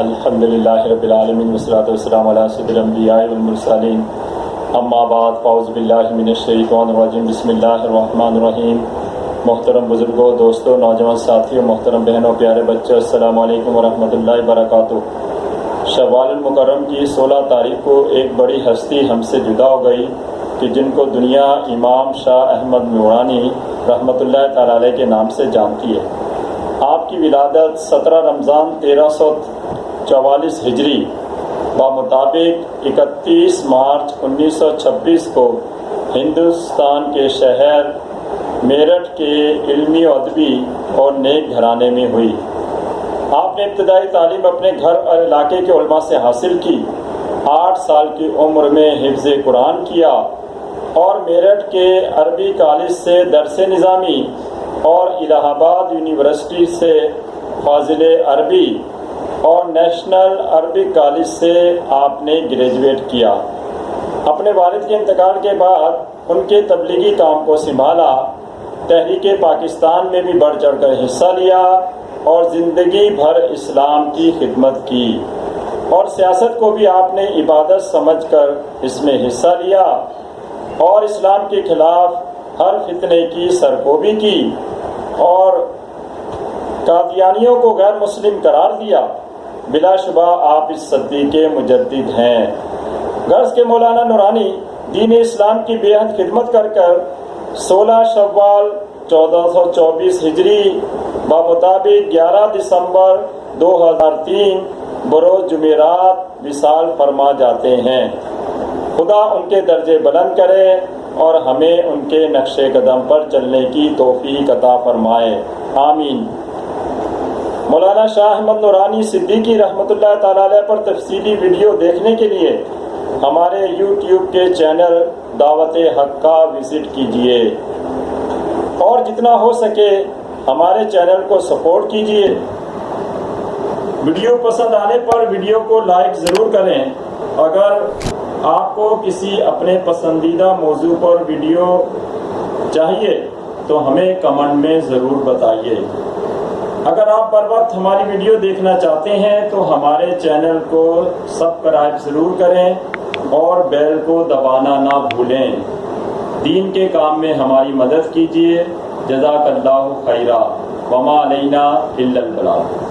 الحمدللہ رب العالمین والصلاۃ والسلام علی سید الانبیاء والمرسلین اما بعد فاعوذ باللہ من الشیطان الرجیم بسم اللہ الرحمن الرحیم۔ محترم بزرگوں، دوستوں، نوجوان ساتھیوں، محترم بہنوں، پیارے بچوں، السلام علیکم ورحمۃ اللہ وبرکاتہ۔ شوال المکرم کی 16 تاریخ کو ایک بڑی ہستی ہم سے جدا ہو گئی کہ جن کو دنیا امام شاہ احمد نورانی رحمۃ اللہ تعالی علیہ کے نام سے جانتی ہے۔ آپ کی ولادت 17 رمضان 1344 ہجری بمطابق 31 مارچ 1926 کو ہندوستان کے شہر میرٹھ کے علمی و ادبی اور نیک گھرانے میں ہوئی۔ آپ نے ابتدائی تعلیم اپنے گھر اور علاقے کے علماء سے حاصل کی۔ 8 سال کی عمر میں حفظ قرآن کیا اور میرٹھ کے عربی کالج سے درس نظامی اور الہ آباد یونیورسٹی سے فاضل عربی اور نیشنل عربک کالج سے آپ نے گریجویٹ کیا۔ اپنے والد کے انتقال کے بعد ان کے تبلیغی کام کو سنبھالا، تحریک پاکستان میں بھی بڑھ چڑھ کر حصہ لیا اور زندگی بھر اسلام کی خدمت کی، اور سیاست کو بھی آپ نے عبادت سمجھ کر اس میں حصہ لیا اور اسلام کے خلاف ہر فتنے کی سرکوبی کی اور قادیانیوں کو غیر مسلم قرار دیا۔ بلا شبہ آپ اس صدی کے مجدد ہیں۔ غرض کے مولانا نورانی دین اسلام کی بے حد خدمت کر 16 شوال 1424 ہجری بمطابق 11 دسمبر 2003 بروز جمعرات وصال فرما جاتے ہیں۔ خدا ان کے درجے بلند کرے اور ہمیں ان کے نقش قدم پر چلنے کی توفیق عطا فرمائے، آمین۔ مولانا شاہ احمد نورانی صدیقی رحمۃ اللہ تعالی علیہ پر تفصیلی ویڈیو دیکھنے کے لیے ہمارے یوٹیوب کے چینل دعوت حق کا وزٹ کیجیے اور جتنا ہو سکے ہمارے چینل کو سپورٹ کیجیے۔ ویڈیو پسند آنے پر ویڈیو کو لائک ضرور کریں۔ اگر آپ کو کسی اپنے پسندیدہ موضوع پر ویڈیو چاہیے تو ہمیں کمنٹ میں ضرور بتائیے۔ اگر آپ بر وقت ہماری ویڈیو دیکھنا چاہتے ہیں تو ہمارے چینل کو سبسکرائب ضرور کریں اور بیل کو دبانا نہ بھولیں۔ دین کے کام میں ہماری مدد کیجیے۔ جزاک اللہ خیرا، وما علینا الا البلاغ۔